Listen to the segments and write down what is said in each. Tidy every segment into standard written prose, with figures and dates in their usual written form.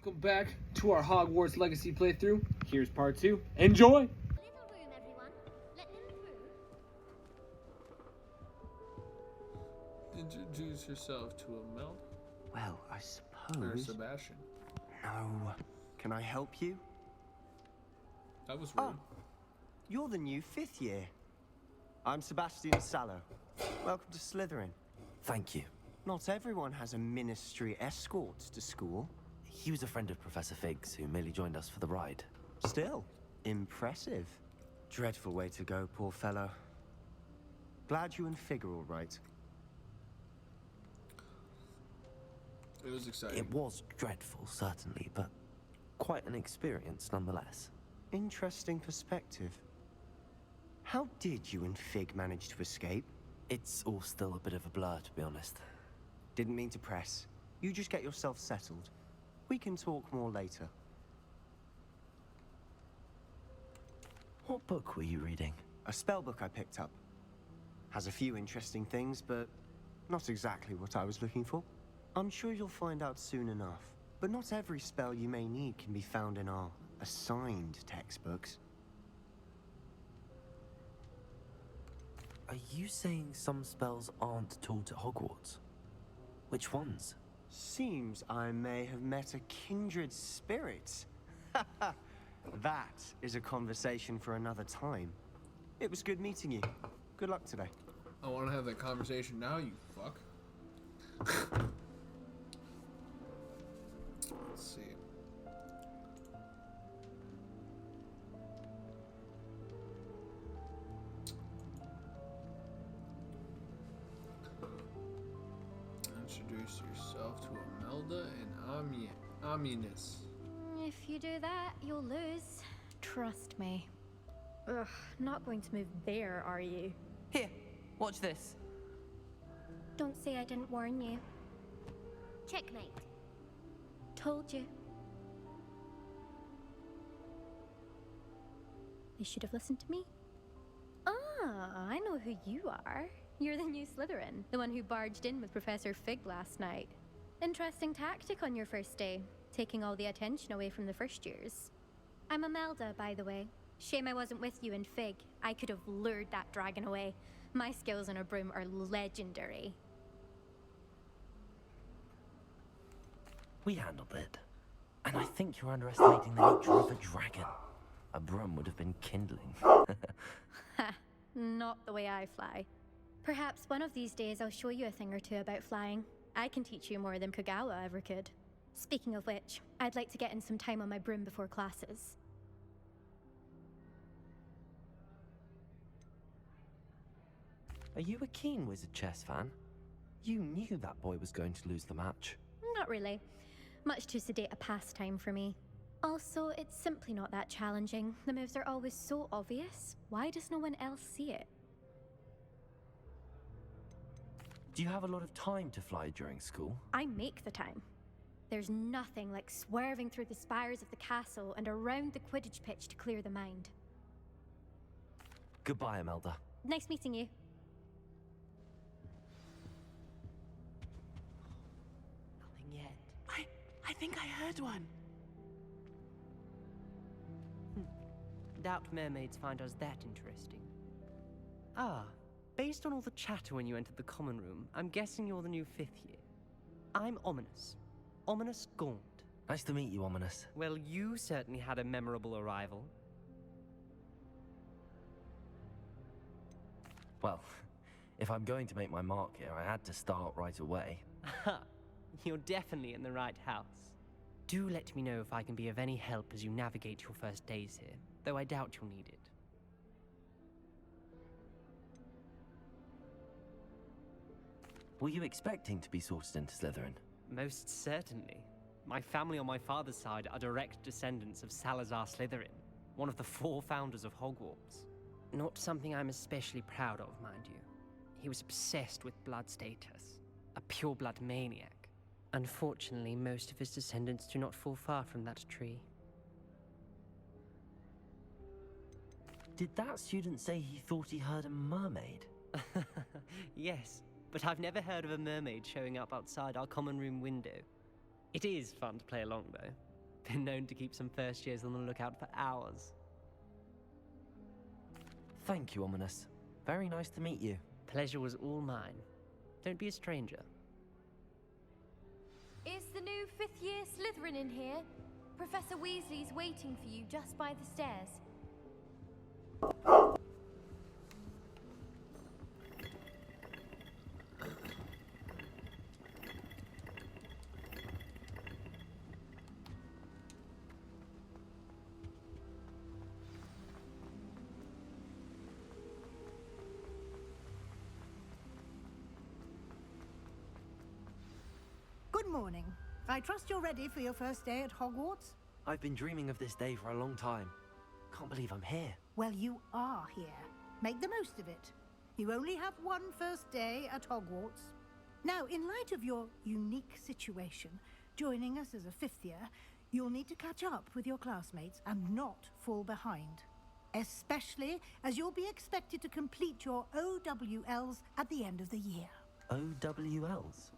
Welcome back to our Hogwarts Legacy playthrough. Here's part 2. Enjoy! Little room, everyone. Let him through. Introduce yourself to Amel Well, I or suppose. Sebastian. No. Can I help you? That was rude. Oh, you're the new 5th year. I'm Sebastian Sallow. Welcome to Slytherin. Thank you. Not everyone has a ministry escort to school. He was a friend of Professor Fig's who merely joined us for the ride. Still, impressive. Dreadful way to go, poor fellow. Glad you and Fig are all right. It was exciting. It was dreadful, certainly, but quite an experience nonetheless. Interesting perspective. How did you and Fig manage to escape? It's all still a bit of a blur, to be honest. Didn't mean to press. You just get yourself settled. We can talk more later. What book were you reading? A spellbook I picked up. Has a few interesting things, but not exactly what I was looking for. I'm sure you'll find out soon enough. But not every spell you may need can be found in our assigned textbooks. Are you saying some spells aren't taught at Hogwarts? Which ones? Seems I may have met a kindred spirit. That is a conversation for another time. It was good meeting you. Good luck today. I want to have that conversation now, you fuck. Let's see. Introduce yourself to Imelda and Aminus. If you do that, you'll lose. Trust me. Ugh, not going to move there, are you? Here, watch this. Don't say I didn't warn you. Checkmate. Told you. They should have listened to me. Ah, I know who you are. You're the new Slytherin, the one who barged in with Professor Fig last night. Interesting tactic on your first day, taking all the attention away from the first years. I'm Imelda, by the way. Shame I wasn't with you in Fig. I could have lured that dragon away. My skills on a broom are legendary. We handled it. And I think you're underestimating the nature of a dragon. A broom would have been kindling. Ha, not the way I fly. Perhaps one of these days I'll show you a thing or two about flying. I can teach you more than Kagawa ever could. Speaking of which, I'd like to get in some time on my broom before classes. Are you a keen Wizard Chess fan? You knew that boy was going to lose the match. Not really. Much too sedate a pastime for me. Also, it's simply not that challenging. The moves are always so obvious. Why does no one else see it? Do you have a lot of time to fly during school? I make the time. There's nothing like swerving through the spires of the castle and around the Quidditch pitch to clear the mind. Goodbye, Imelda. Nice meeting you. Nothing yet. I think I heard one. Doubt mermaids find us that interesting. Ah, based on all the chatter when you entered the common room, I'm guessing you're the new 5th year. I'm Ominous. Ominous Gaunt. Nice to meet you, Ominous. Well, you certainly had a memorable arrival. Well, if I'm going to make my mark here, I had to start right away. Ha! You're definitely in the right house. Do let me know if I can be of any help as you navigate your first days here, though I doubt you'll need it. Were you expecting to be sorted into Slytherin? Most certainly. My family on my father's side are direct descendants of Salazar Slytherin, one of the 4 founders of Hogwarts. Not something I'm especially proud of, mind you. He was obsessed with blood status, a pure-blood maniac. Unfortunately, most of his descendants do not fall far from that tree. Did that student say he thought he heard a mermaid? Yes, but I've never heard of a mermaid showing up outside our common room window. It is fun to play along, though. Been known to keep some first years on the lookout for hours. Thank you, Ominous. Very nice to meet you. Pleasure was all mine. Don't be a stranger. Is the new 5th year Slytherin in here? Professor Weasley's waiting for you just by the stairs. Good morning. I trust you're ready for your first day at Hogwarts? I've been dreaming of this day for a long time. Can't believe I'm here. Well, you are here. Make the most of it. You only have one first day at Hogwarts. Now, in light of your unique situation, joining us as a 5th year, you'll need to catch up with your classmates and not fall behind. Especially as you'll be expected to complete your OWLs at the end of the year. OWLs?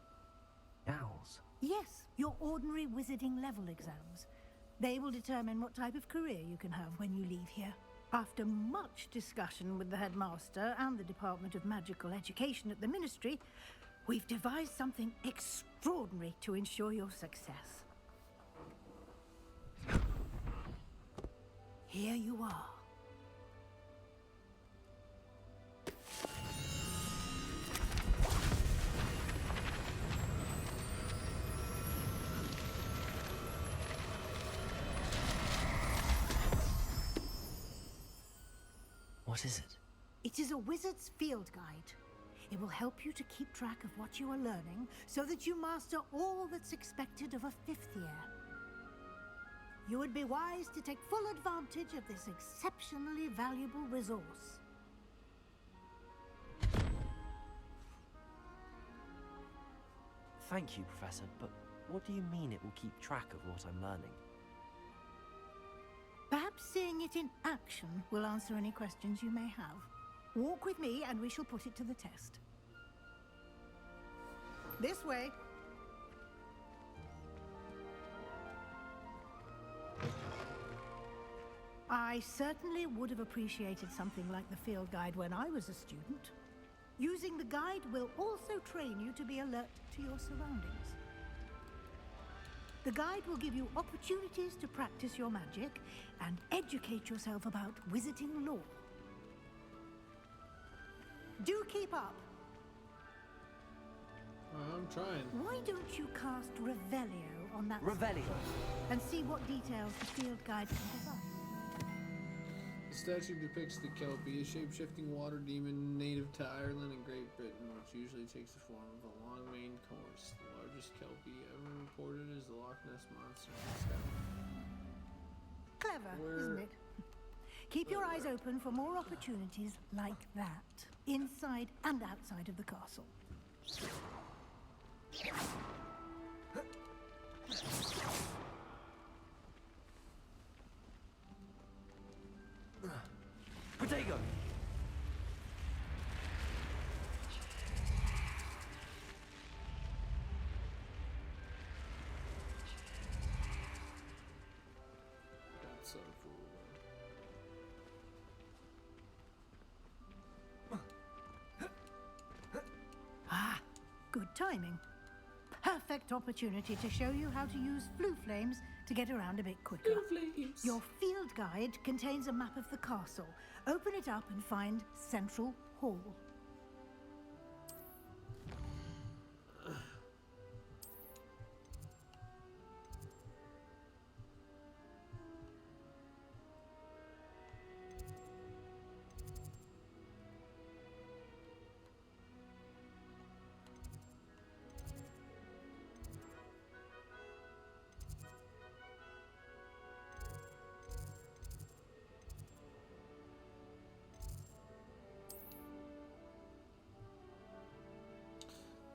Owls? Yes, your ordinary wizarding level exams. They will determine what type of career you can have when you leave here. After much discussion with the headmaster and the Department of Magical Education at the Ministry, we've devised something extraordinary to ensure your success. Here you are. What is it? It is a wizard's field guide. It will help you to keep track of what you are learning so that you master all that's expected of a 5th year. You would be wise to take full advantage of this exceptionally valuable resource. Thank you, Professor, but what do you mean it will keep track of what I'm learning? Perhaps seeing it in action will answer any questions you may have. Walk with me and we shall put it to the test. This way. I certainly would have appreciated something like the field guide when I was a student. Using the guide will also train you to be alert to your surroundings. The guide will give you opportunities to practice your magic and educate yourself about wizarding lore. Do keep up. I'm trying. Why don't you cast Revelio on that Revelio? and see what details the field guide can provide? The statue depicts the Kelpie, a shape-shifting water demon native to Ireland and Great Britain, which usually takes the form of a long-maned horse. The largest Kelpie ever reported is the Loch Ness Monster in Scotland. Clever, isn't it? Keep your eyes open for more opportunities like that, inside and outside of the castle. Protego! That's so cool. Ah, good timing. Perfect opportunity to show you how to use flue flames to get around a bit quicker. Flames. Your field guide contains a map of the castle. Open it up and find Central Hall.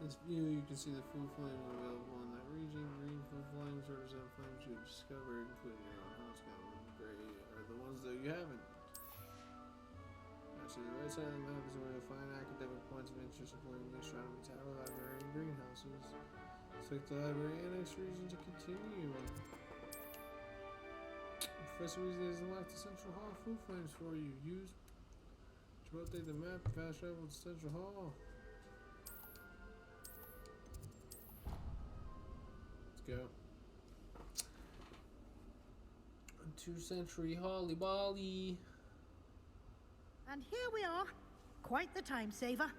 In this view, you can see the food flame available in that region. Green food flames represent flames you've discovered, including your own house. Gray are the ones that you haven't. Now, to the right side of the map is where you'll find academic points of interest, including the astronomy tower, library, and greenhouses. Select the library annex region to continue. Professor Weasley has unlocked the Central Hall food flames for you. Use to rotate the map and fast travel to Central Hall. Let's go. To Century Holly Bolly. And here we are. Quite the time saver.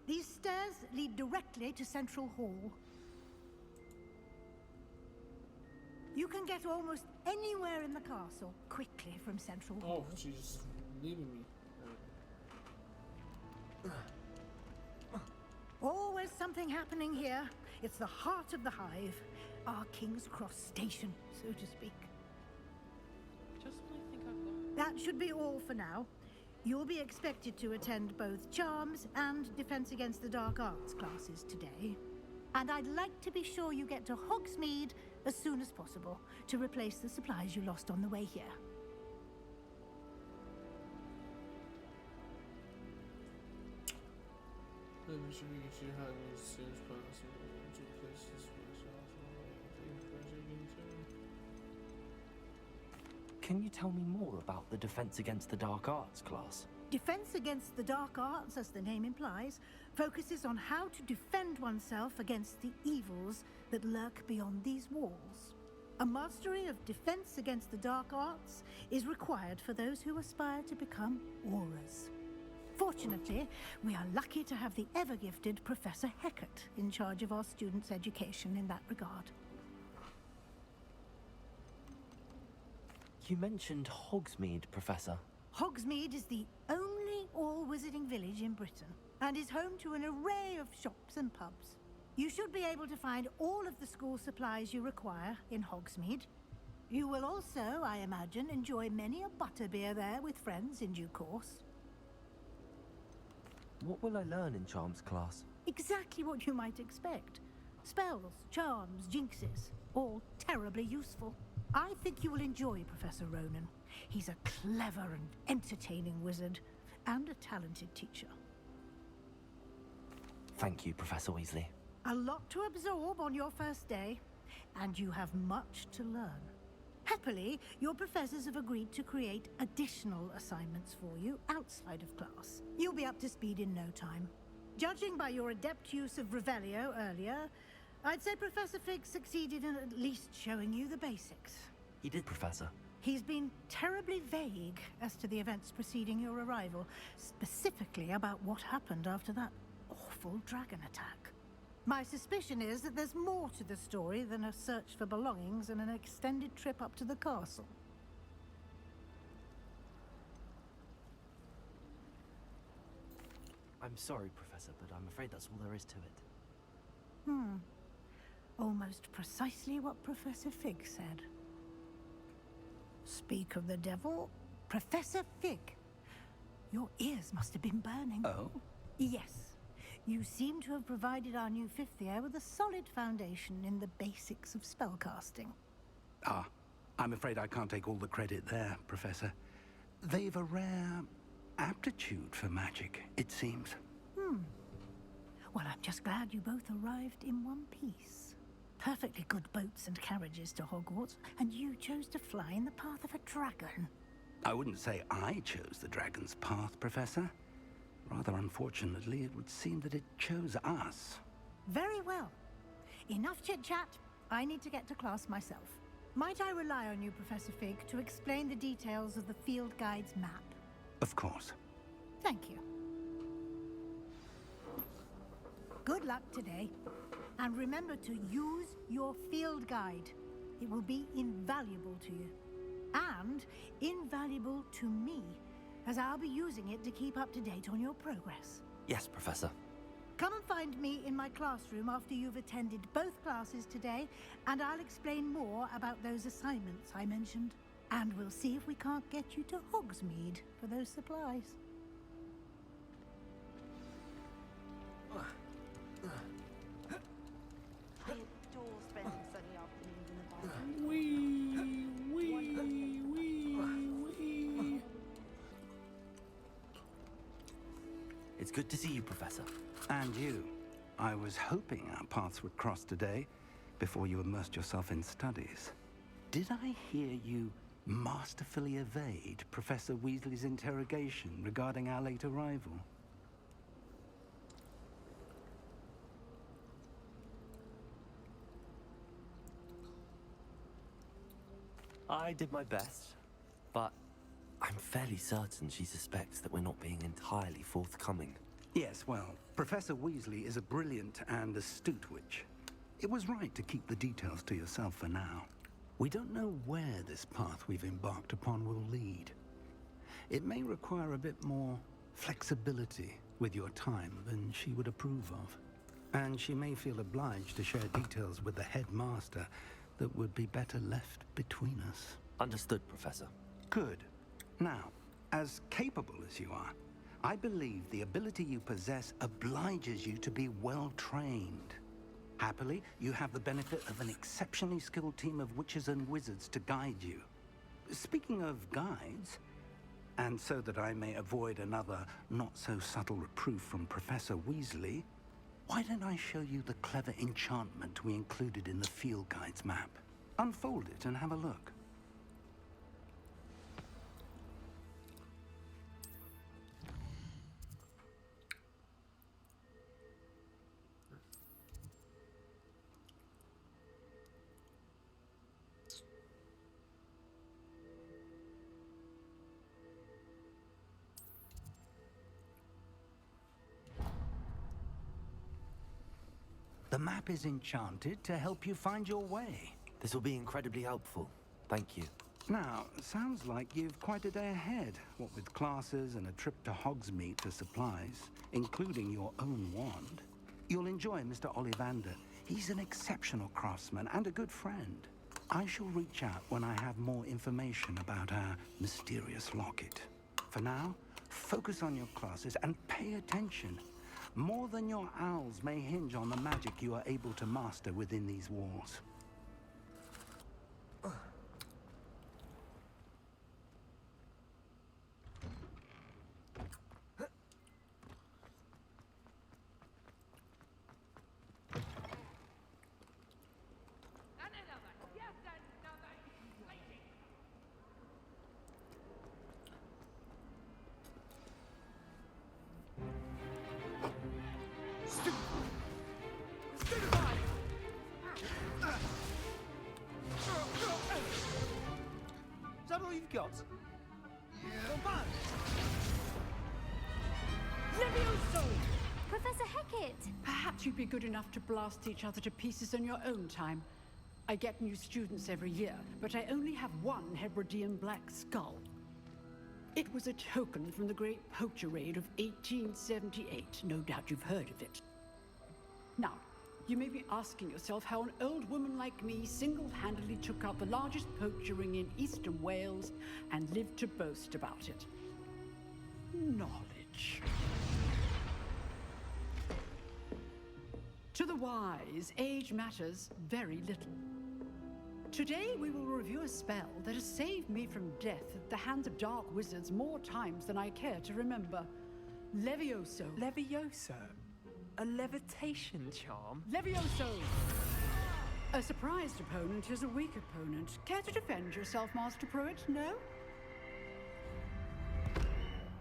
These stairs lead directly to Central Hall. You can get almost anywhere in the castle quickly from Central Hall. Oh, she's leaving me. Always something happening here. It's the heart of the hive. Our King's Cross station, so to speak. Just when I think I've learned. That should be all for now. You'll be expected to attend both Charms and Defense Against the Dark Arts classes today. And I'd like to be sure you get to Hogsmeade as soon as possible to replace the supplies you lost on the way here. Maybe we should get you Hogsmeade as soon as possible to replace this place also. Can you tell me more about the Defense Against the Dark Arts class? Defense Against the Dark Arts, as the name implies, focuses on how to defend oneself against the evils that lurk beyond these walls. A mastery of Defense Against the Dark Arts is required for those who aspire to become Aurors. Fortunately, we are lucky to have the ever-gifted Professor Hecat in charge of our students' education in that regard. You mentioned Hogsmeade, Professor. Hogsmeade is the only all-wizarding village in Britain and is home to an array of shops and pubs. You should be able to find all of the school supplies you require in Hogsmeade. You will also, I imagine, enjoy many a butterbeer there with friends in due course. What will I learn in Charms class? Exactly what you might expect. Spells, charms, jinxes, all terribly useful. I think you will enjoy Professor Ronan. He's a clever and entertaining wizard, and a talented teacher. Thank you, Professor Weasley. A lot to absorb on your first day, and you have much to learn. Happily, your professors have agreed to create additional assignments for you outside of class. You'll be up to speed in no time. Judging by your adept use of Revelio earlier, I'd say Professor Fig succeeded in at least showing you the basics. He did, Professor. He's been terribly vague as to the events preceding your arrival, specifically about what happened after that awful dragon attack. My suspicion is that there's more to the story than a search for belongings and an extended trip up to the castle. I'm sorry, Professor, but I'm afraid that's all there is to it. Almost precisely what Professor Fig said. Speak of the devil, Professor Fig. Your ears must have been burning. Oh? Yes. You seem to have provided our new fifth year with a solid foundation in the basics of spellcasting. Ah, I'm afraid I can't take all the credit there, Professor. They've a rare aptitude for magic, it seems. Well, I'm just glad you both arrived in one piece. Perfectly good boats and carriages to Hogwarts, and you chose to fly in the path of a dragon. I wouldn't say I chose the dragon's path, Professor. Rather unfortunately, it would seem that it chose us. Very well. Enough chit-chat. I need to get to class myself. Might I rely on you, Professor Fig, to explain the details of the field guide's map? Of course. Thank you. Good luck today. And remember to use your field guide. It will be invaluable to you. And invaluable to me, as I'll be using it to keep up to date on your progress. Yes, Professor. Come and find me in my classroom after you've attended both classes today, and I'll explain more about those assignments I mentioned. And we'll see if we can't get you to Hogsmeade for those supplies. I adore spending sunny afternoons in the bathroom. Wee. It's good to see you, Professor. And you. I was hoping our paths would cross today, before you immersed yourself in studies. Did I hear you masterfully evade Professor Weasley's interrogation regarding our late arrival. I did my best, but I'm fairly certain she suspects that we're not being entirely forthcoming. Yes, well, Professor Weasley is a brilliant and astute witch. It was right to keep the details to yourself for now. We don't know where this path we've embarked upon will lead. It may require a bit more flexibility with your time than she would approve of. And she may feel obliged to share details with the headmaster that would be better left between us. Understood, Professor. Good. Now, as capable as you are, I believe the ability you possess obliges you to be well trained. Happily, you have the benefit of an exceptionally skilled team of witches and wizards to guide you. Speaking of guides, and so that I may avoid another not-so-subtle reproof from Professor Weasley, why don't I show you the clever enchantment we included in the field guide's map? Unfold it and have a look. The map is enchanted to help you find your way. This will be incredibly helpful. Thank you. Now, sounds like you've quite a day ahead, what with classes and a trip to Hogsmeade for supplies, including your own wand. You'll enjoy Mr. Ollivander. He's an exceptional craftsman and a good friend. I shall reach out when I have more information about our mysterious locket. For now, focus on your classes and pay attention. More than your owls may hinge on the magic you are able to master within these walls. Is that all you've got? Levioso! Professor Hecat! Perhaps you'd be good enough to blast each other to pieces in your own time. I get new students every year, but I only have one Hebridean black skull. It was a token from the Great Poacher Raid of 1878. No doubt you've heard of it. Now, you may be asking yourself how an old woman like me single-handedly took out the largest poacher ring in eastern Wales and lived to boast about it. Knowledge. To the wise, age matters very little. Today we will review a spell that has saved me from death at the hands of dark wizards more times than I care to remember. Levioso. Levioso? A levitation charm? Levioso! A surprised opponent is a weak opponent. Care to defend yourself, Master Pruitt? No?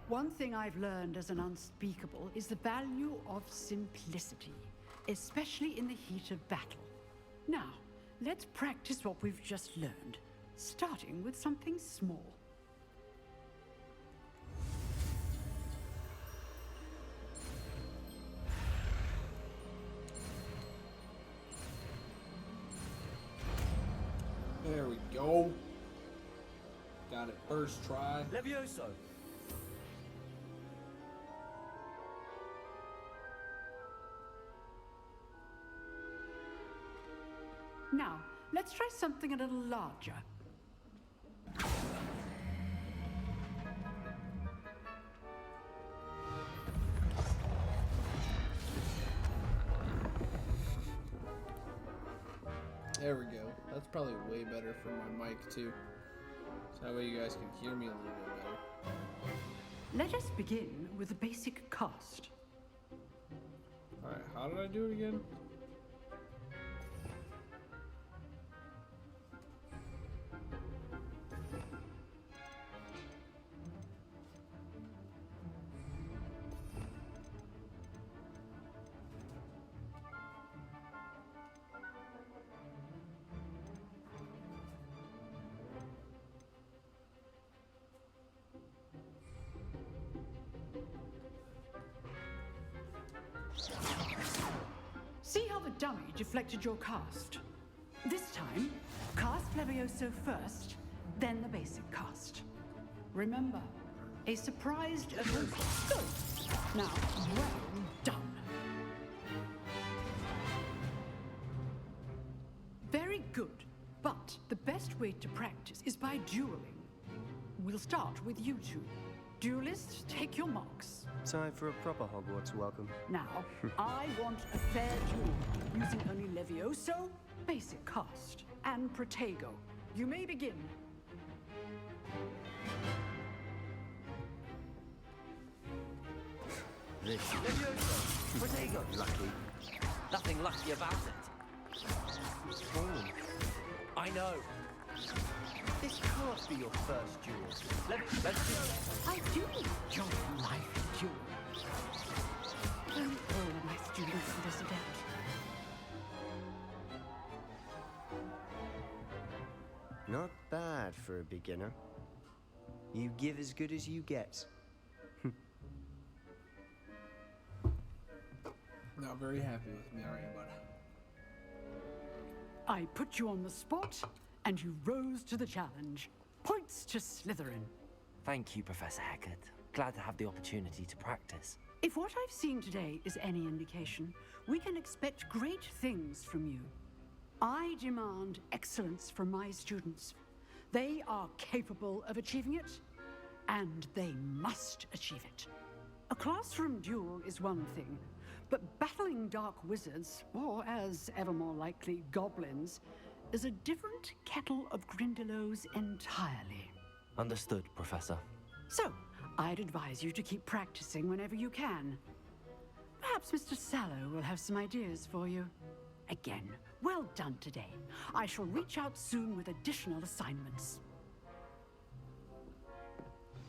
One thing I've learned as an unspeakable is the value of simplicity, especially in the heat of battle. Now, let's practice what we've just learned, starting with something small. There we go. Got it first try. Levioso! Now, let's try something a little larger. There we go. That's probably way better for my mic too. So that way you guys can hear me a little bit better. Let us begin with the basic cast. Alright, how did I do it again? dummy deflected your cast. This time, cast Levioso first, then the basic cast. Remember, a surprised event. Go! Now, well done. Very good, but the best way to practice is by dueling. We'll start with you two. Duelists, take your marks. Time for a proper Hogwarts welcome. Now, I want a fair duel, using only Levioso, basic cast, and Protego. You may begin. This Levioso! Protego! lucky. Nothing lucky about it. Fallen. I know. This can't be your first duel. Let's do it. I do enjoy life duel. Don't all of my students are this adept. Not bad for a beginner. You give as good as you get. Not very happy with me, are you, bud? I put you on the spot, and you rose to the challenge. Points to Slytherin. Thank you, Professor Hecat. Glad to have the opportunity to practice. If what I've seen today is any indication, we can expect great things from you. I demand excellence from my students. They are capable of achieving it, and they must achieve it. A classroom duel is one thing, but battling dark wizards, or as ever more likely, goblins, is a different kettle of Grindylows entirely. Understood, Professor. So, I'd advise you to keep practicing whenever you can. Perhaps Mr. Sallow will have some ideas for you. Again, well done today. I shall reach out soon with additional assignments.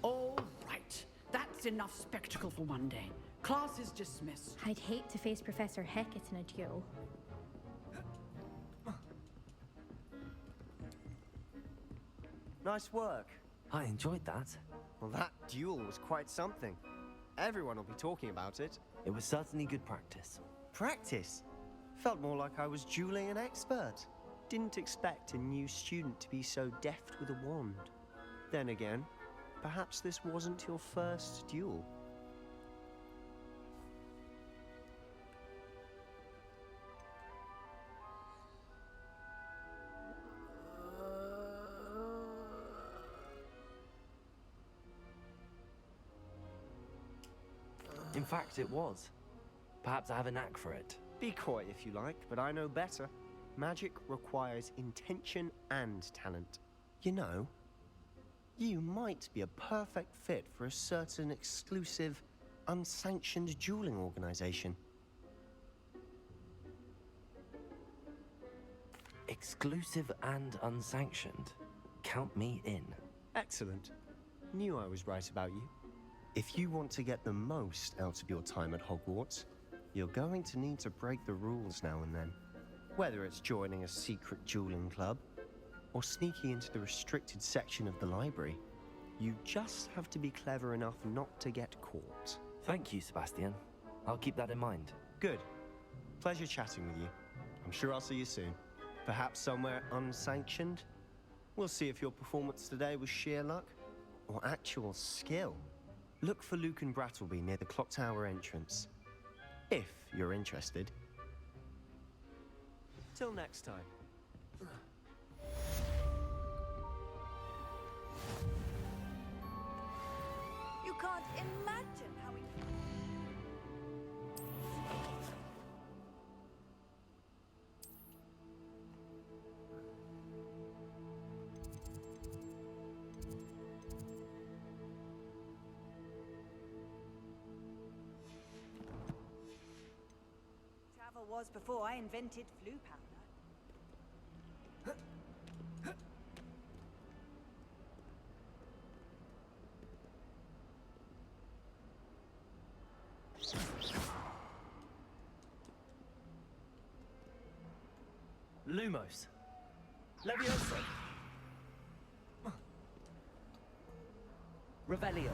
All right. That's enough spectacle for one day. Class is dismissed. I'd hate to face Professor Hecat in a duel. Nice work. I enjoyed that. Well, that duel was quite something. Everyone will be talking about it. It was certainly good practice. Practice? Felt more like I was dueling an expert. Didn't expect a new student to be so deft with a wand. Then again, perhaps this wasn't your first duel. In fact, it was. Perhaps I have a knack for it. Be coy if you like, but I know better. Magic requires intention and talent. You know, you might be a perfect fit for a certain exclusive, unsanctioned dueling organization. Exclusive and unsanctioned. Count me in. Excellent. Knew I was right about you. If you want to get the most out of your time at Hogwarts, you're going to need to break the rules now and then. Whether it's joining a secret dueling club, or sneaking into the restricted section of the library, you just have to be clever enough not to get caught. Thank you, Sebastian. I'll keep that in mind. Good. Pleasure chatting with you. I'm sure I'll see you soon. Perhaps somewhere unsanctioned? We'll see if your performance today was sheer luck, or actual skill. Look for Luke and Brattleby near the clock tower entrance. If you're interested. Till next time. You can't imagine how we... Travel was before I invented flu powder. Lumos. Levioso. Revelio.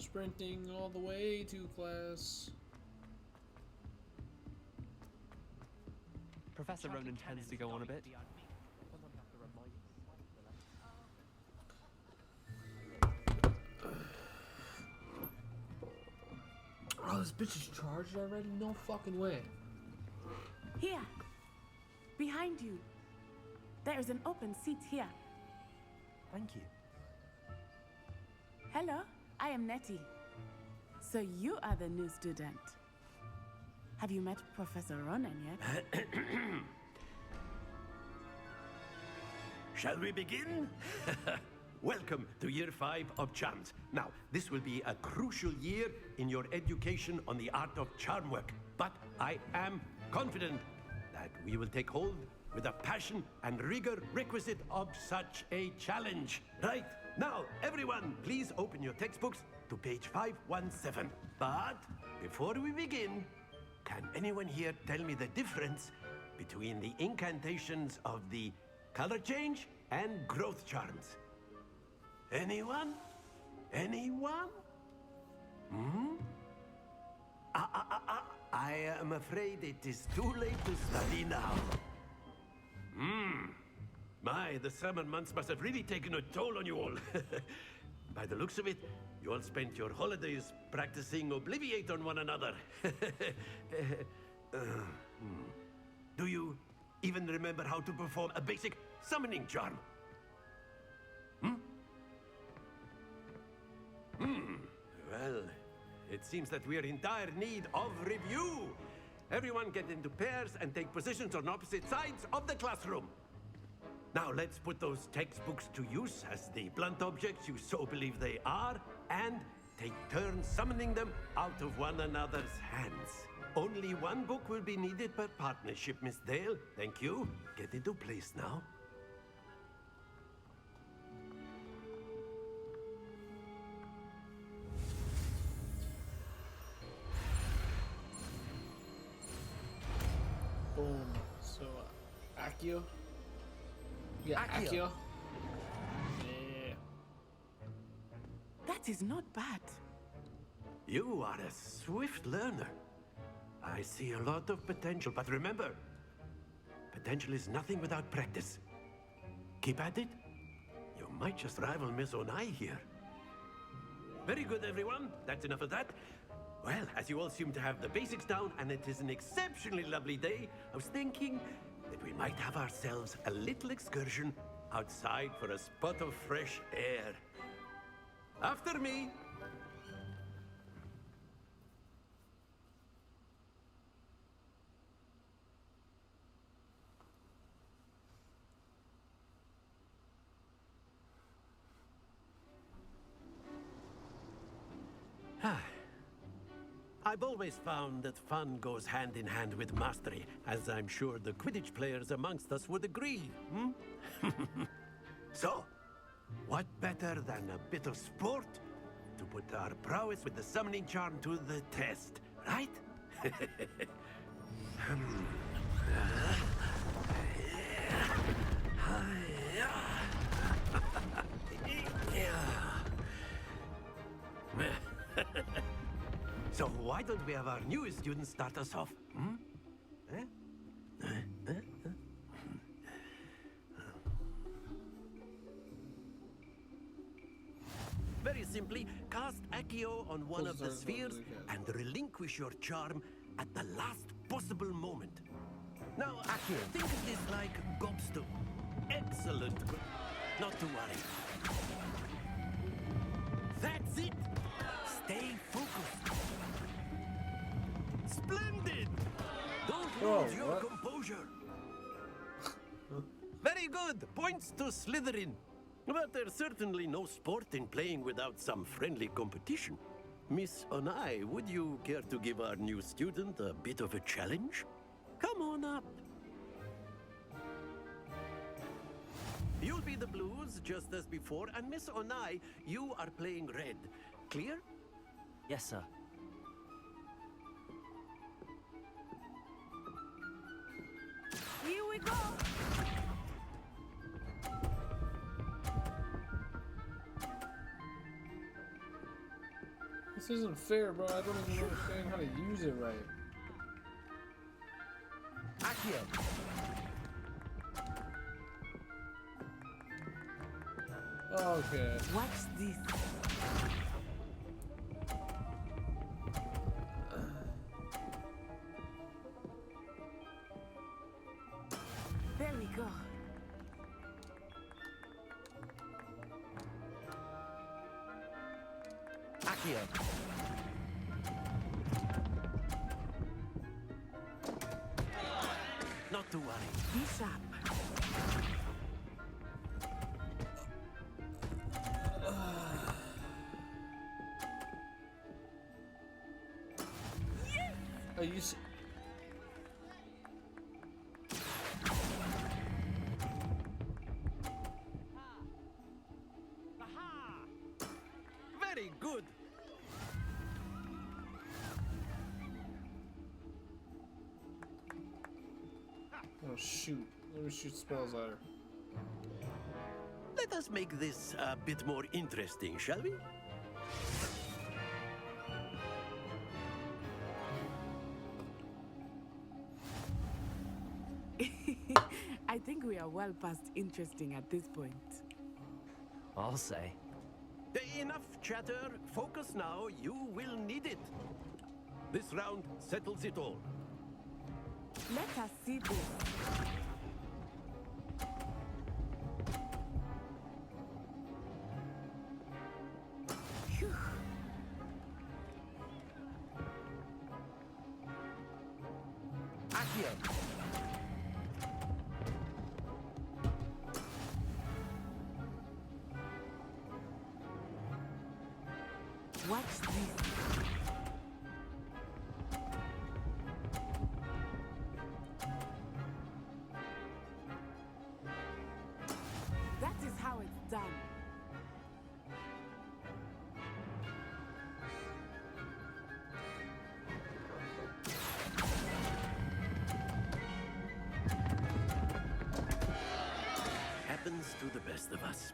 sprinting all the way to class. Professor Ronan tends to go on a bit. Oh, this bitch is charged already? No fucking way. Here. Behind you. There is an open seat here. Thank you. Hello, I am Nettie. So you are the new student. Have you met Professor Ronan yet? Shall we begin? Welcome to Year 5 of Charms. Now, this will be a crucial year in your education on the art of charm work. But I am confident that we will take hold with the passion and rigor requisite of such a challenge. Right, now, everyone, please open your textbooks to page 517. But before we begin, can anyone here tell me the difference between the incantations of the color change and growth charms? Anyone? Anyone? I am afraid it is too late to study now. My, the summer months must have really taken a toll on you all. By the looks of it, you all spent your holidays practicing Obliviate on one another. Do you even remember how to perform a basic summoning charm? Well, it seems that we are in dire need of review. Everyone get into pairs and take positions on opposite sides of the classroom. Now let's put those textbooks to use as the blunt objects you so believe they are, and take turns summoning them out of one another's hands. Only one book will be needed per partnership, Miss Dale. Thank you. Get into place now. Boom. So, Accio? Yeah, Accio. Accio. Yeah. That is not bad. You are a swift learner. I see a lot of potential, but remember, potential is nothing without practice. Keep at it. You might just rival Miss Onai here. Very good, everyone. That's enough of that. Well, as you all seem to have the basics down, and it is an exceptionally lovely day, I was thinking that we might have ourselves a little excursion outside for a spot of fresh air. After me. I've always found that fun goes hand in hand with mastery, as I'm sure the Quidditch players amongst us would agree. So, what better than a bit of sport to put our prowess with the summoning charm to the test, right? So why don't we have our newest student start us off? Very simply, cast Accio on one of the spheres and relinquish your charm at the last possible moment. Now, Accio, think of this like gobstone. Excellent. Not to worry. That's it. Stay focused. Splendid! Don't lose your composure. Very good. Points to Slytherin. But there's certainly no sport in playing without some friendly competition. Miss Onai, would you care to give our new student a bit of a challenge? Come on up. You'll be the blues, just as before, and Miss Onai, you are playing red. Clear? Yes, sir. Here we go. This isn't fair, bro. I don't even understand how to use it right. Accio. Okay. What's this? There we go. Accio. Not to worry. Be sharp. Are you? S Very good. Oh shoot! Let me shoot spells at her. Let us make this a bit more interesting, shall we? I think we are well past interesting at this point. I'll say. Enough chatter. Focus now. You will need it. This round settles it all. Let us see this. Phew. Accio. What's this? That is how it's done. Happens to the best of us.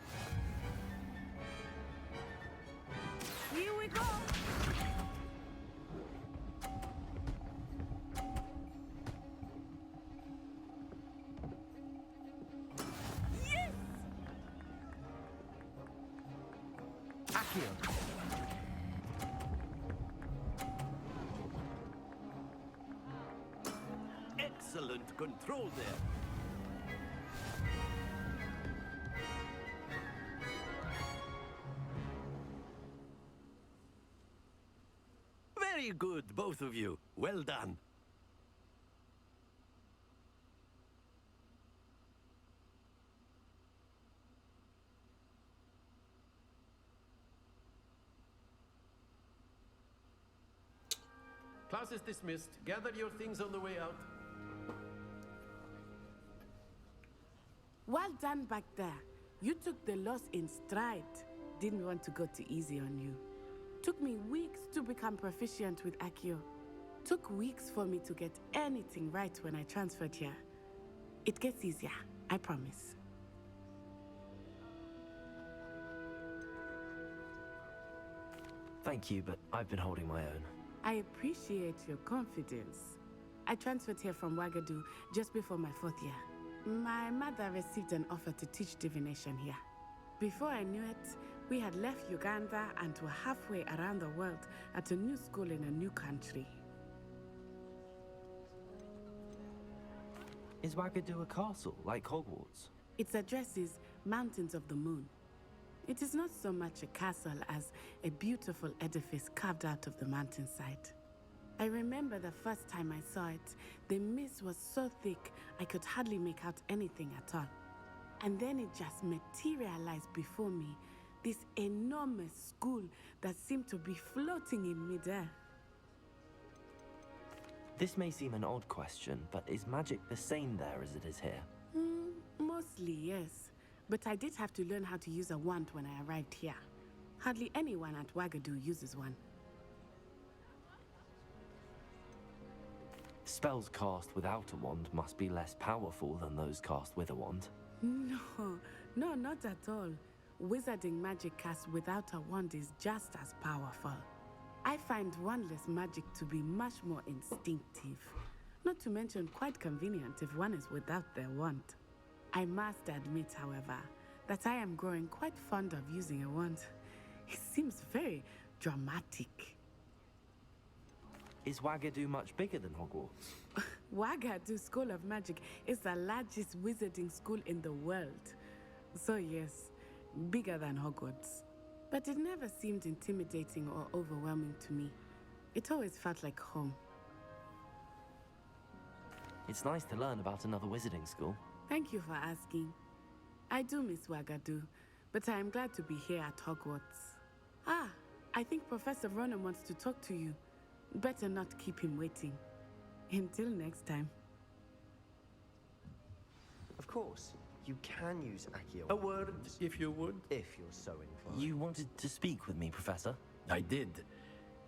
Here we go. Yes! Accio. Excellent control there. Very good, both of you. Well done. Class is dismissed. Gather your things on the way out. Well done back there. You took the loss in stride. Didn't want to go too easy on you. Took me weeks to become proficient with Accio. Took weeks for me to get anything right when I transferred here. It gets easier, I promise. Thank you, but I've been holding my own. I appreciate your confidence. I transferred here from Wagadu just before my 4th year. My mother received an offer to teach divination here. Before I knew it, we had left Uganda and were halfway around the world at a new school in a new country. Is Wagadu a castle, like Hogwarts? Its address is Mountains of the Moon. It is not so much a castle as a beautiful edifice carved out of the mountainside. I remember the first time I saw it, the mist was so thick I could hardly make out anything at all. And then it just materialized before me, this enormous school that seemed to be floating in midair. This may seem an odd question, but is magic the same there as it is here? Mostly, yes. But I did have to learn how to use a wand when I arrived here. Hardly anyone at Wagadu uses one. Spells cast without a wand must be less powerful than those cast with a wand. No, not at all. Wizarding magic cast without a wand is just as powerful. I find wandless magic to be much more instinctive. Not to mention quite convenient if one is without their wand. I must admit, however, that I am growing quite fond of using a wand. It seems very dramatic. Is Wagadu much bigger than Hogwarts? Wagadu School of Magic is the largest wizarding school in the world. So yes, bigger than Hogwarts. But it never seemed intimidating or overwhelming to me. It always felt like home. It's nice to learn about another wizarding school. Thank you for asking. I do miss Wagadu, but I am glad to be here at Hogwarts. Ah, I think Professor Ronan wants to talk to you. Better not keep him waiting. Until next time. Of course, you can use Accio. A word, if you would. If you're so inclined. You wanted to speak with me, Professor? I did.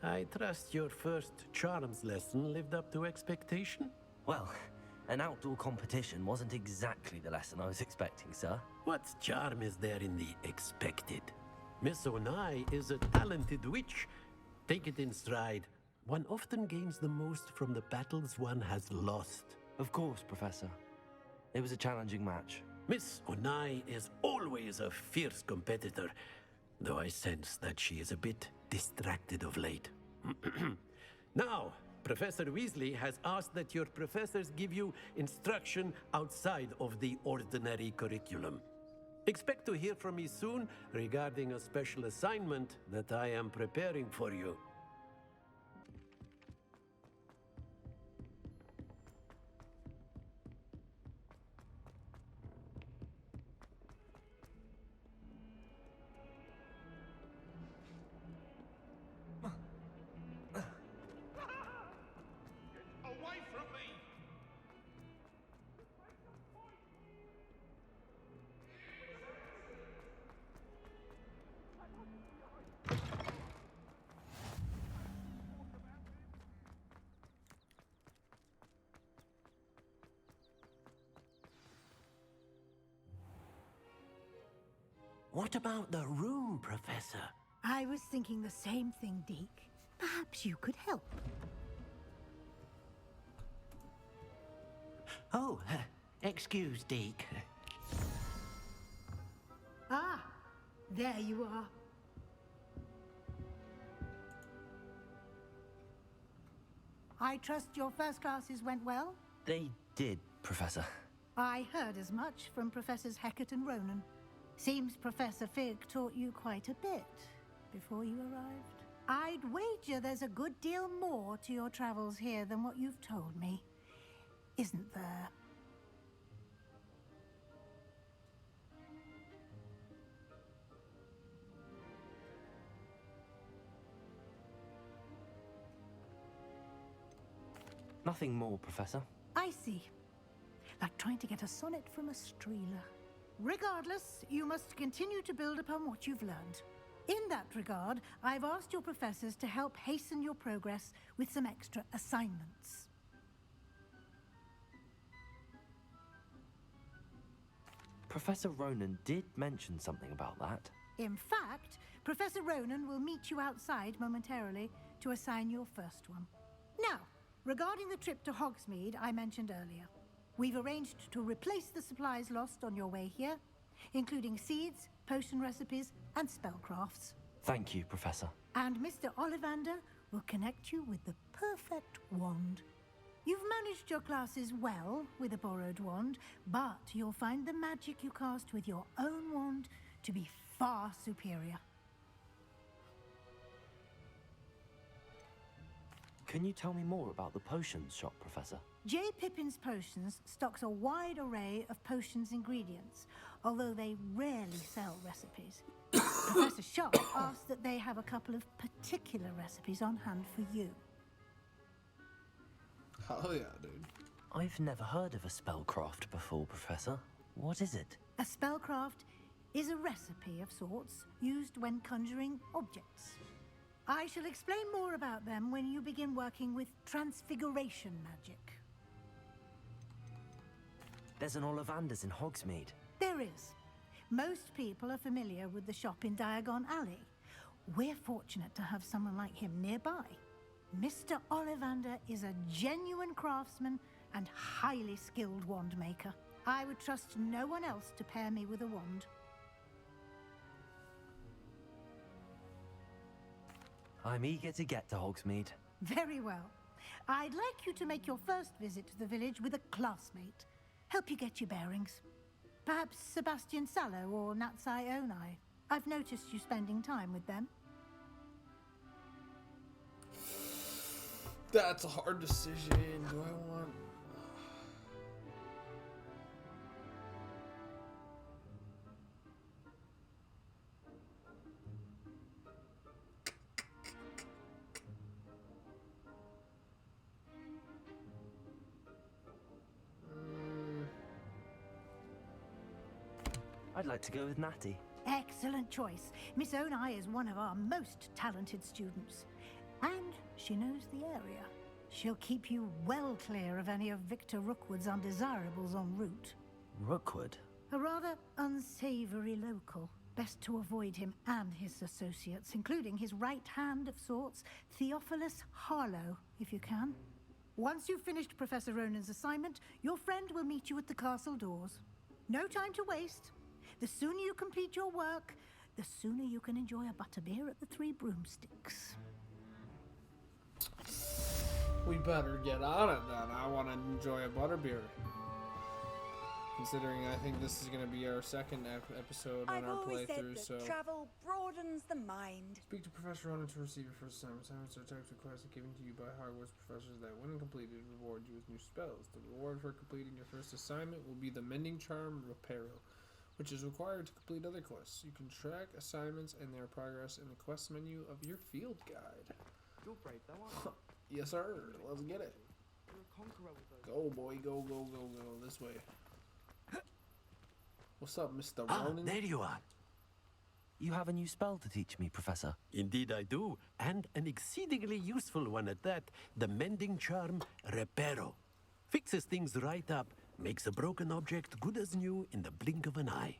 I trust your first charms lesson lived up to expectation? Well, an outdoor competition wasn't exactly the lesson I was expecting, sir. What charm is there in the expected? Miss Onai is a talented witch. Take it in stride. One often gains the most from the battles one has lost. Of course, Professor. It was a challenging match. Miss Onai is always a fierce competitor, though I sense that she is a bit distracted of late. Now, Professor Weasley has asked that your professors give you instruction outside of the ordinary curriculum. Expect to hear from me soon regarding a special assignment that I am preparing for you. Away from me! What about the room, Professor? I was thinking the same thing, Deke. Perhaps you could help. Oh, excuse, Deke. Ah, there you are. I trust your first classes went well? They did, Professor. I heard as much from Professors Hecat and Ronan. Seems Professor Fig taught you quite a bit before you arrived. I'd wager there's a good deal more to your travels here than what you've told me. Isn't there? Nothing more, Professor. I see. Like trying to get a sonnet from a streeler. Regardless, you must continue to build upon what you've learned. In that regard, I've asked your professors to help hasten your progress with some extra assignments. Professor Ronan did mention something about that. In fact, Professor Ronan will meet you outside momentarily to assign your first one. Now, regarding the trip to Hogsmeade I mentioned earlier, we've arranged to replace the supplies lost on your way here, including seeds, potion recipes, and spellcrafts. Thank you, Professor. And Mr. Ollivander will connect you with the perfect wand. You've managed your classes well with a borrowed wand, but you'll find the magic you cast with your own wand to be far superior. Can you tell me more about the potions shop, Professor? J. Pippin's Potions stocks a wide array of potions ingredients, although they rarely sell recipes. Professor Sharp asked that they have a couple of particular recipes on hand for you. Oh yeah, dude. I've never heard of a spellcraft before, Professor. What is it? A spellcraft is a recipe of sorts used when conjuring objects. I shall explain more about them when you begin working with transfiguration magic. There's an Ollivander's in Hogsmeade. There is. Most people are familiar with the shop in Diagon Alley. We're fortunate to have someone like him nearby. Mr. Ollivander is a genuine craftsman and highly skilled wand maker. I would trust no one else to pair me with a wand. I'm eager to get to Hogsmeade. Very well. I'd like you to make your first visit to the village with a classmate. Help you get your bearings. Perhaps Sebastian Sallow or Natsai Onai. I've noticed you spending time with them. That's a hard decision. Do I want... I'd like to go with Natty. Excellent choice. Miss Onai is one of our most talented students. And she knows the area. She'll keep you well clear of any of Victor Rookwood's undesirables en route. Rookwood? A rather unsavory local. Best to avoid him and his associates, including his right hand of sorts, Theophilus Harlow, if you can. Once you've finished Professor Ronan's assignment, your friend will meet you at the castle doors. No time to waste. The sooner you complete your work, the sooner you can enjoy a butterbeer at the Three Broomsticks. We better get on it then. I want to enjoy a butterbeer. Considering I think this is going to be our second episode on our playthrough, so... travel broadens the mind. Speak to Professor Ronan to receive your first assignment. Assignments are types requested given to you by Hogwarts professors that, when completed, reward you with new spells. The reward for completing your first assignment will be the Mending Charm Reparo, which is required to complete other quests. You can track assignments and their progress in the quest menu of your field guide. You're brave though, aren't you? Yes, sir. Let's get it. You're a conqueror with those. Go, boy. Go, go, go, go. This way. What's up, Mr. Ah, Ronan? there you are. You have a new spell to teach me, Professor. Indeed I do, and an exceedingly useful one at that. The Mending Charm Reparo. Fixes things right up, makes a broken object good as new in the blink of an eye.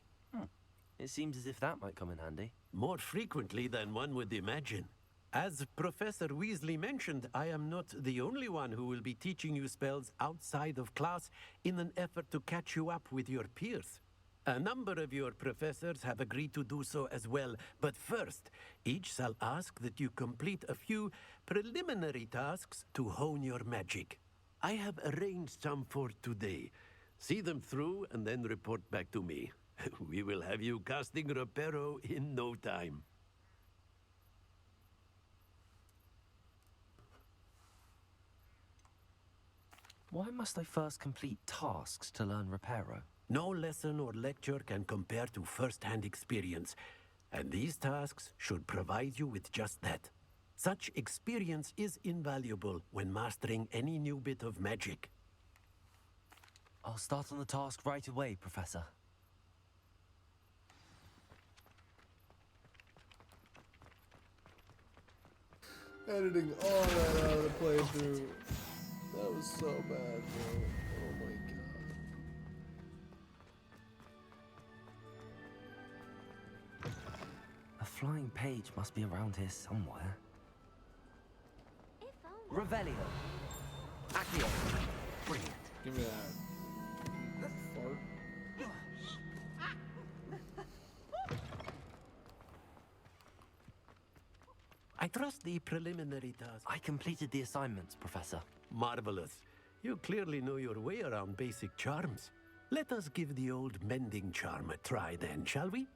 It seems as if that might come in handy. More frequently than one would imagine. As Professor Weasley mentioned, I am not the only one who will be teaching you spells outside of class in an effort to catch you up with your peers. A number of your professors have agreed to do so as well, but first, each shall ask that you complete a few preliminary tasks to hone your magic. I have arranged some for today. See them through and then report back to me. We will have you casting Reparo in no time. Why must I first complete tasks to learn Reparo? No lesson or lecture can compare to first-hand experience, and these tasks should provide you with just that. Such experience is invaluable when mastering any new bit of magic. I'll start on the task right away, Professor. Editing all that out of the playthrough. That was so bad, bro. Oh my god. A flying page must be around here somewhere. Revelio. Accio. Brilliant. Give me that. Fart. I trust the preliminary task. I completed the assignments, Professor. Marvelous. You clearly know your way around basic charms. Let us give the old mending charm a try then, shall we?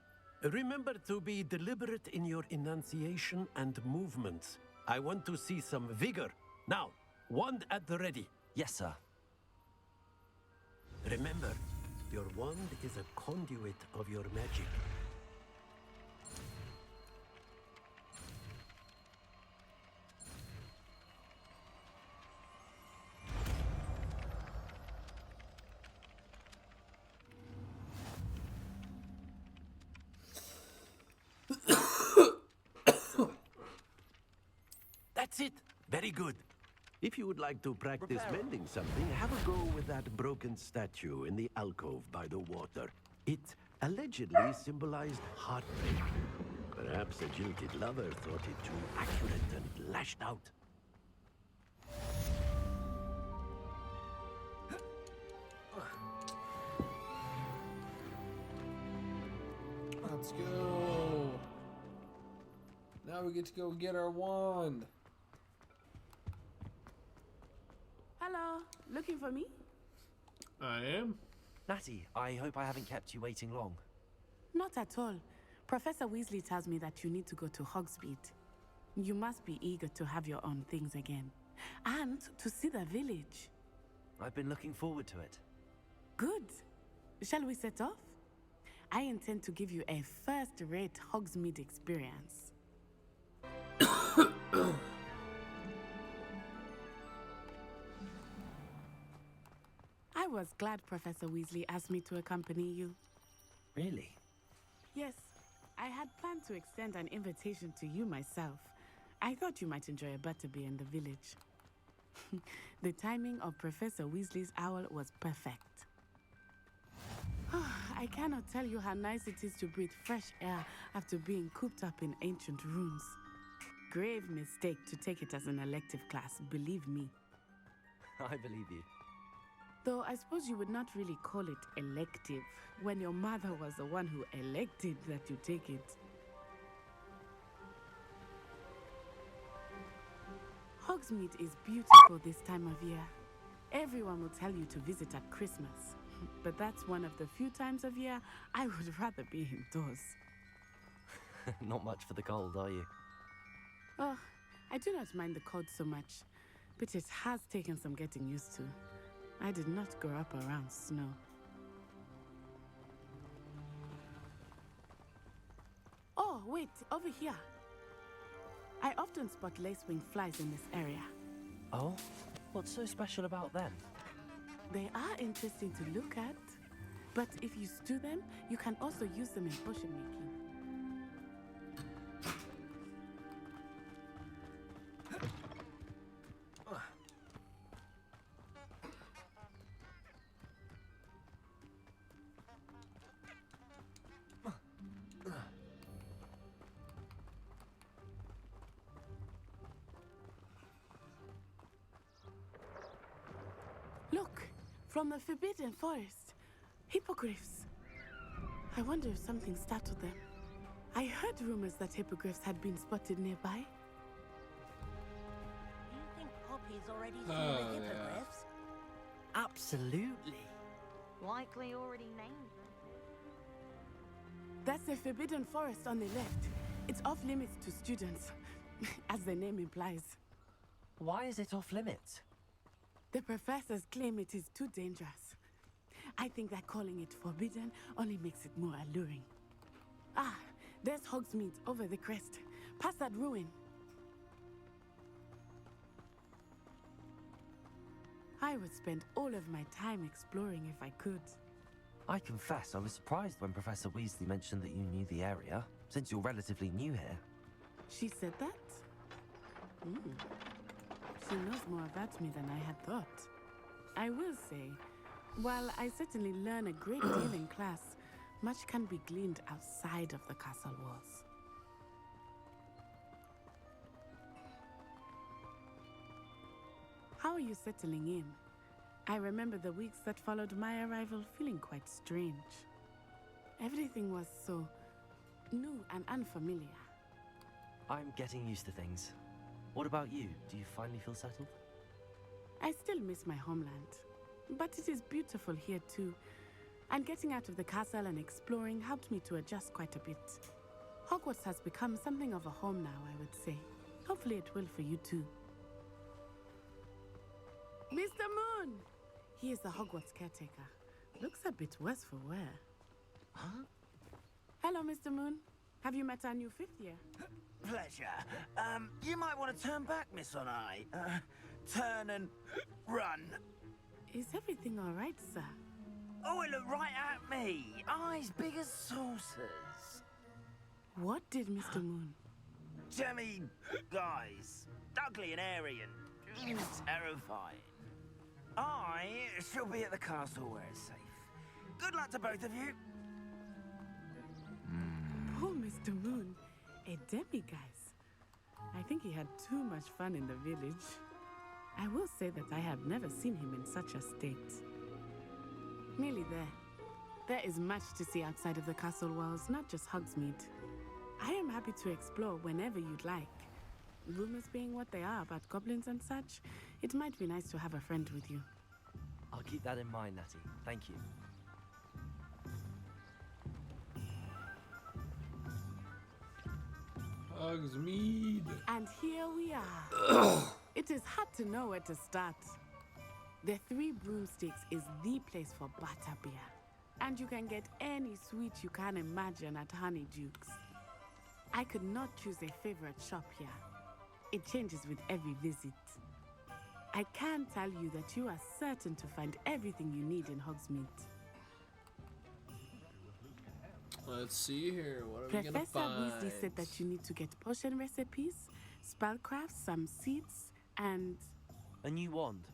Remember to be deliberate in your enunciation and movements. I want to see some vigor. Now, wand at the ready. Yes, sir. Remember, your wand is a conduit of your magic. That's it. Very good. If you would like to practice mending something, have a go with that broken statue in the alcove by the water. It allegedly symbolized heartbreak. Perhaps a jilted lover thought it too accurate and lashed out. Let's go. Now we get to go get our wand. Hello, looking for me? I am. Natty, I hope I haven't kept you waiting long. Not at all. Professor Weasley tells me that you need to go to Hogsmeade. You must be eager to have your own things again. And to see the village. I've been looking forward to it. Good. Shall we set off? I intend to give you a first-rate Hogsmeade experience. I was glad Professor Weasley asked me to accompany you. Really? Yes, I had planned to extend an invitation to you myself. I thought you might enjoy a butterbeer in the village. The timing of Professor Weasley's owl was perfect. I cannot tell you how nice it is to breathe fresh air after being cooped up in ancient rooms. Grave mistake to take it as an elective class, believe me. I believe you. Though I suppose you would not really call it elective when your mother was the one who elected that you take it. Hogsmeade is beautiful this time of year. Everyone will tell you to visit at Christmas, but that's one of the few times of year I would rather be indoors. Not much for the cold, are you? Oh, I do not mind the cold so much, but it has taken some getting used to. I did not grow up around snow. Oh, wait, over here. I often spot lacewing flies in this area. Oh? What's so special about them? They are interesting to look at, but if you stew them, you can also use them in potion making. Look, from the Forbidden Forest. Hippogriffs. I wonder if something startled them. I heard rumors that hippogriffs had been spotted nearby. You think Poppy's already seen the hippogriffs? Absolutely. Likely already named them. That's the Forbidden Forest on the left. It's off limits to students, as the name implies. Why is it off limits? The professors claim it is too dangerous. I think that calling it forbidden only makes it more alluring. Ah, there's Hogsmeade over the crest. Past that ruin. I would spend all of my time exploring if I could. I confess I was surprised when Professor Weasley mentioned that you knew the area, since you're relatively new here. She said that? She knows more about me than I had thought. I will say, while I certainly learn a great deal in class, much can be gleaned outside of the castle walls. How are you settling in? I remember the weeks that followed my arrival feeling quite strange. Everything was so new and unfamiliar. I'm getting used to things. What about you? Do you finally feel settled? I still miss my homeland, but it is beautiful here too. And getting out of the castle and exploring helped me to adjust quite a bit. Hogwarts has become something of a home now, I would say. Hopefully it will for you too. Mr. Moon! He is the Hogwarts caretaker. Looks a bit worse for wear. Huh? Hello, Mr. Moon. Have you met our new fifth year? Pleasure. You might want to turn back, Miss On-Eye. Turn and run. Is everything all right, sir? Oh, it looked right at me. Eyes big as saucers. What did Mr. Moon? Jemmy guys. Ugly and airy and terrifying. I shall be at the castle where it's safe. Good luck to both of you. Poor Mr. Moon. Demi, guys. I think he had too much fun in the village. I will say that I have never seen him in such a state. Nearly there. There is much to see outside of the castle walls, not just Hogsmeade. I am happy to explore whenever you'd like. Rumors being what they are about goblins and such, it might be nice to have a friend with you. I'll keep that in mind, Natty. Thank you. Hogsmeade. And here we are. It is hard to know where to start. The Three Broomsticks is the place for butterbeer. And you can get any sweet you can imagine at Honeydukes. I could not choose a favorite shop here. It changes with every visit. I can tell you that you are certain to find everything you need in Hogsmeade. Let's see here. What are we gonna Professor find? Weasley said that you need to get potion recipes, spellcrafts, some seeds, and... A new wand.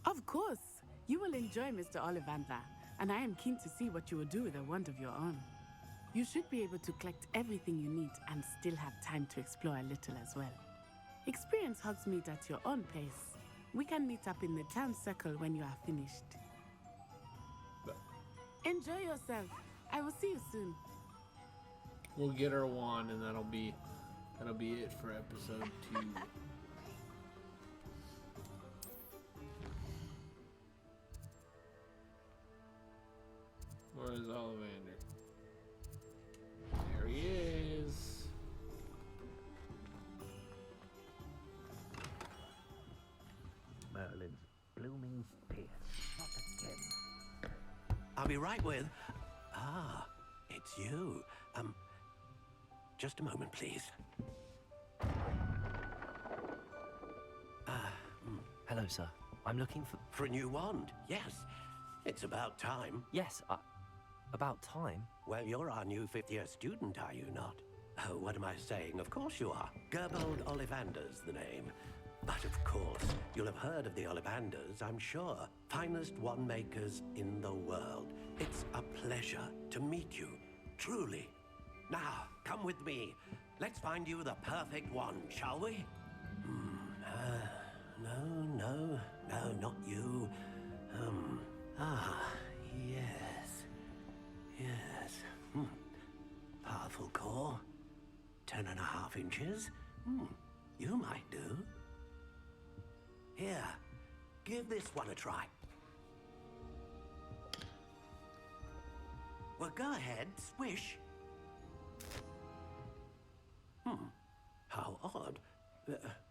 Of course! You will enjoy Mr. Ollivander, and I am keen to see what you will do with a wand of your own. You should be able to collect everything you need and still have time to explore a little as well. Experience Hogsmeade at your own pace. We can meet up in the town circle when you are finished. Enjoy yourself. I will see you soon. We'll get our wand, and that'll be it for episode 2. Where is Ollivander? There he is. Merlin's blooming pierce. Not again. I'll be right with... Ah, it's you. Just a moment, please. Hello, sir. I'm looking for... For a new wand, yes. It's about time. Yes, about time? Well, you're our new 5th-year student, are you not? Oh, what am I saying? Of course you are. Gerbold Ollivander's the name. But of course, you'll have heard of the Ollivanders, I'm sure. Finest wand makers in the world. It's a pleasure to meet you, truly. Now, come with me. Let's find you the perfect wand, shall we? No, not you. Yes. Powerful core. 10.5 inches. You might do. Here, give this one a try. Well, go ahead, swish. How odd.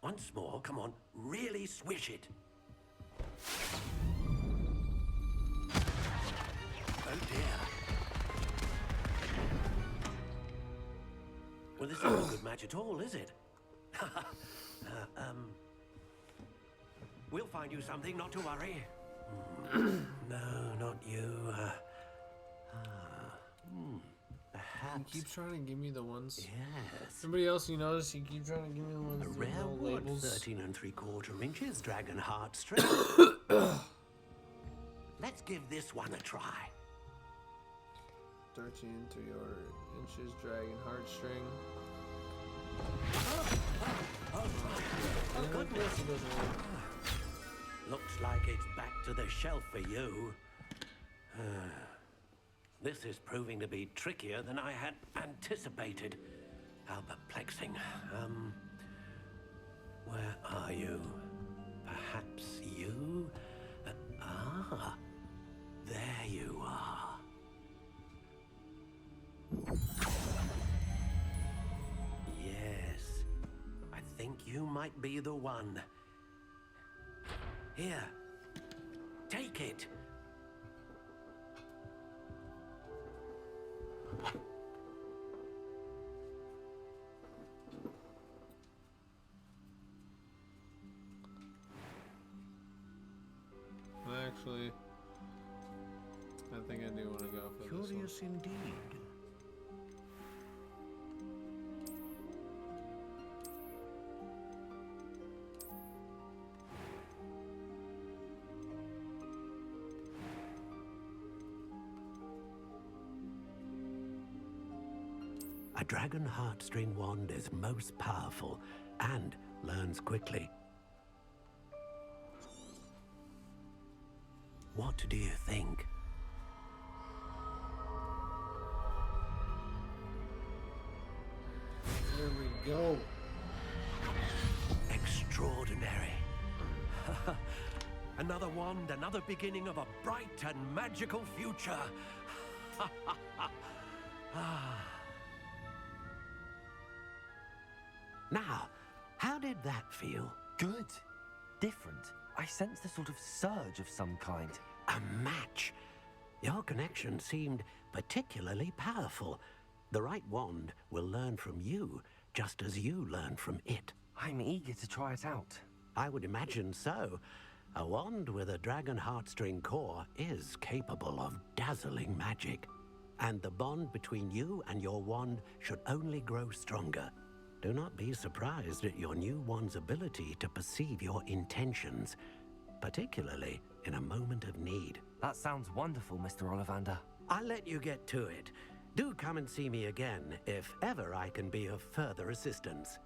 Once more, come on, really swish it. Oh dear. Well, this isn't a good match at all, is it? We'll find you something, not to worry. No, not you. Perhaps. You keep trying to give me the ones. Yes. Somebody else you notice, you keep trying to give me the ones A with rare no wood, labels. 13 3/4 inches, dragon heart string. Let's give this one a try. 13 3/4 inches, dragon heartstring. Oh, goodness. Looks like it's back to the shelf for you. This is proving to be trickier than I had anticipated. How perplexing. Where are you? Perhaps you? There you are. Yes, I think you might be the one. Here, take it. Actually, I think I do want to go for this one. Curious indeed. A dragon heartstring wand is most powerful and learns quickly. What do you think? There we go. Extraordinary. Another wand, another beginning of a bright and magical future. Now, how did that feel? Good. Different. I sensed a sort of surge of some kind. A match. Your connection seemed particularly powerful. The right wand will learn from you, just as you learn from it. I'm eager to try it out. I would imagine so. A wand with a dragon heartstring core is capable of dazzling magic. And the bond between you and your wand should only grow stronger. Do not be surprised at your new wand's ability to perceive your intentions, particularly in a moment of need. That sounds wonderful, Mr. Ollivander. I'll let you get to it. Do come and see me again if ever I can be of further assistance.